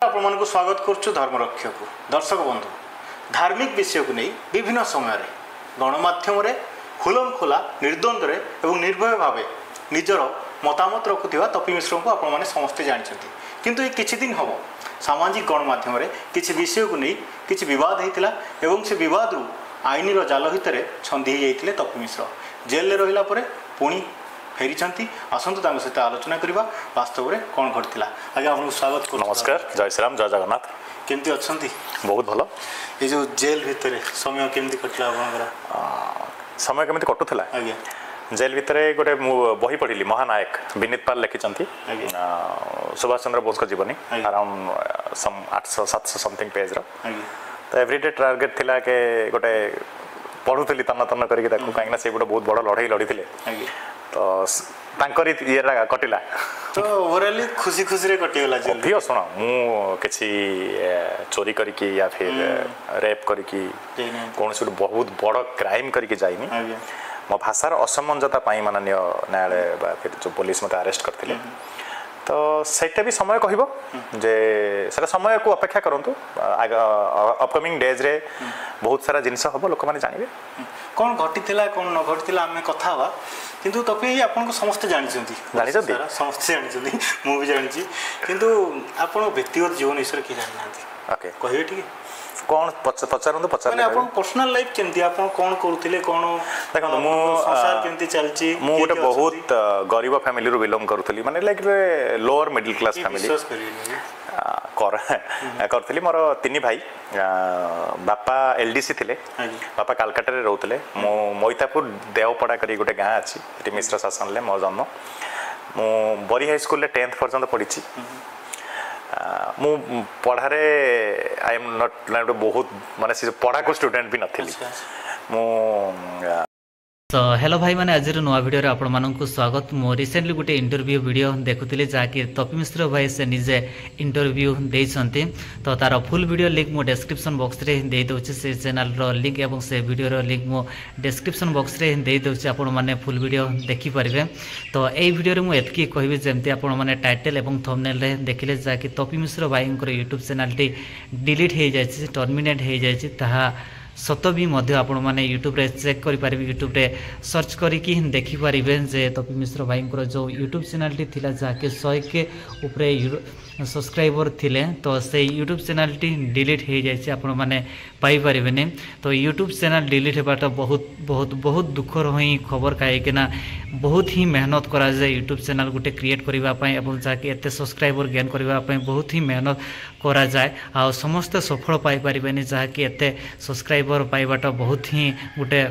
आपको स्वागत करुच्छु धर्मरक्षा को दर्शक बंधु धार्मिक विषय को नहीं विभिन्न समय गणमाध्यम खुलम खोला निर्द्वंद्व एवं निर्भय भाव निजर मतामत रखुवा तपी मिश्र को आपने समस्ते जानते किंतु ये किछि दिन हम सामाजिक गणमाध्यम किछि विषय को नहीं किछि विवाद होता एवं से विवाद रु आईन जाल भितर छंदी होते तपी मिश्र जेल रहा पुणी फेरी आसतु सहित आलोचना करवा वास्तव में कौन घटी आगे आपको स्वागत कर नमस्कार जय श्री राम जय जगन्नाथ केमती अच्छा बहुत भल ये जो जेल भितर समय केमती कटला समय केमती कटुला आज्ञा जेल भितर गोटे बही पढ़ी महानायक विनीत पाल लिखिं सुभाष चंद्र बोस जीवनी अराउंड 800-700 समथिंग पेज तो एवरीडे टार्गेट थिला के गोटे पढ़ुली तन्न तन्न करके कहीं से गोटे बहुत बड़ लड़ाई लड़ी तो तांकरी ये कटिला तो ओवरऑल खुशी खुशी रे कटिगला जेल अभियो सुन मु किछि चोरी करके या फिर रेप करके कौन से बहुत बड़ क्राइम करके जाइनी मो भाषार असमंजता पाई माननीय न्यायालय फिर जो पुलिस मत अरेस्ट करथिले तो सेटा भी समय कहबो जे सेटा समय को अपेक्षा करंतु अपकमिंग डेज रे बहुत सारा जिनस हबो लोक माने जानिबे कौन घटीला कौन न घटीला आमे कथा हवा किंतु तपे आपन समस्त जानछंती समस्त जानछंती मु भी जानछि किंतु आपन व्यक्तिगत जीवन ईश्वर की जाननांती ओके कहिए ठीक कौन पचारंतु माने आपन पर्सनल लाइफ केमती आपन कौन करूथिले कौन देखो मु संसार केमती चलछि मु गोटे बहुत गरीब फैमिली रो बिलोंग करूथली माने like lower middle class family करथली मोर तीन भाई बापा एलडीसी थिले बापा कलकत्ता रे रहउतले मो मोइतापुर देवपड़ा करी गोटे गाँ अच्छी मिश्र शासन ले मो जन्म मु बरी हाई स्कूल 10th पर्यंत पढ़ी मु पढ़ारे आई एम नॉट बहुत माने पढ़ा को स्टूडेंट भी नथिली मु तो हेलो भाई मैंने आज नुआ वीडियो रे आपण मानक स्वागत मो रिसेंटली गोटे इंटरव्यू वीडियो देखुली जहाँकि तपी मिश्र भाई से निजे इंटरव्यू देइछंती तो तार फुल वीडियो लिंक मो डिस्क्रिप्शन बॉक्स रे दे दोछि से चैनल रो लिंक एवं से वीडियो रो लिंक मो डिस्क्रिप्शन बॉक्स रे दे दोछि आपण माने फुल वीडियो देखि परिबे तो एई वीडियो रे मो एतकी कहबी जेमती आपण माने टाइटल एवं थंबनेल रे देखिले जहाँकि तपी मिश्र भाई यूट्यूब चैनल टी डिलीट हो जाए टर्मिनेट हो जाए ताहा सत भी मध्य आपण माने यूट्यूब रे चेक करि परिबे यूट्यूब रे सर्च करिकी देखि परिबे जे तपी मिश्र भाई जो यूट्यूब चैनल टी थिला जाके 100 के ऊपर सब्सक्राइबर थिले तो से यूट्यूब चैनल टी डिलीट हो जाए आपण माने पाई परिबेनी तो यूट्यूब चैनल डिलीट होबाटा बहुत बहुत बहुत दुखर होई खबर काहे ना बहुत ही मेहनत करा जाए यूट्यूब चैनल गोटे क्रिएट करबा पई एवं जाके एते सब्सक्राइबर गेन करबा पई बहुत ही मेहनत करा जाए आ समस्त सफल पाई परिबेनी जाके एते सब्सक्राइबर पाइबाटा बहुत ही गोटे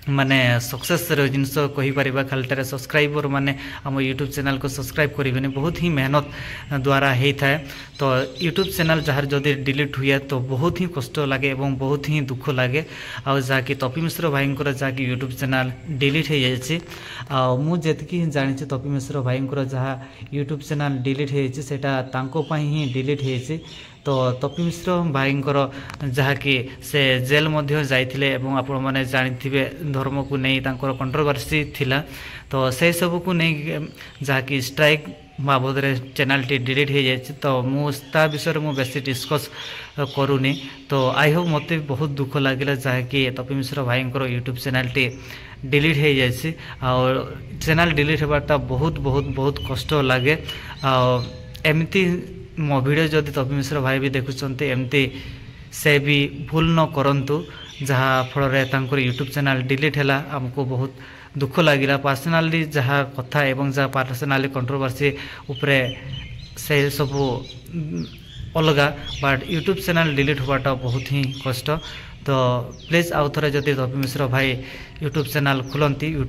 माने सक्सेस जिनस कही पारिबा खालटारे सब्सक्राइबर माने हम यूट्यूब चैनल को सब्सक्राइब करेंगे बहुत ही मेहनत द्वारा होता है तो यूट्यूब चैनल जार जदि डिलीट हुए तो बहुत ही कष्ट लगे एवं बहुत ही दुख लगे आ जहाँकि तपी मिश्र भाई जहाँकि यूट्यूब चैनल डिलीट हो जाए मुझे जानी तपी मिश्र भाई जहाँ यूट्यूब चैनल डिलीट होता ही डिलीट हो तो तपी मिश्र भाई जहाँकि से जेल मध्य जाइथिले एवं आपण माने जानिथिबे धर्म को नहीं तांकर कंट्रोवर्सी थिला तो से सब को नहीं जहाँकि स्ट्राइक बाबद चैनल टी डिलीट हो जाए तो मुझा विषय में बेसी डिस्कस करूनी तो आई होप मत बहुत दुख लगे जहाँकि तपी मिश्र भाई यूट्यूब चैनल टी डिलीट हो जाए और चैनल डिलीट होबाटा बहुत बहुत बहुत कष्ट लगे एमती मो वीडियो जदि तपी मिश्र भाई भी देखुंत एमती से भी भूल न करंतु जहाँ फल यूट्यूब चैनल डिलीट है आमको बहुत दुख लगिला पर्सनाली जहाँ कथा एवं जहाँ पर्सनाली कंट्रोवर्सी उपरे से सब अलगा बट यूट्यूब चैनल डिलीट होबाटा बहुत ही कष्ट तो प्लीज आउ थे जदि तपी मिश्र भाई यूट्यूब चैनल खोलती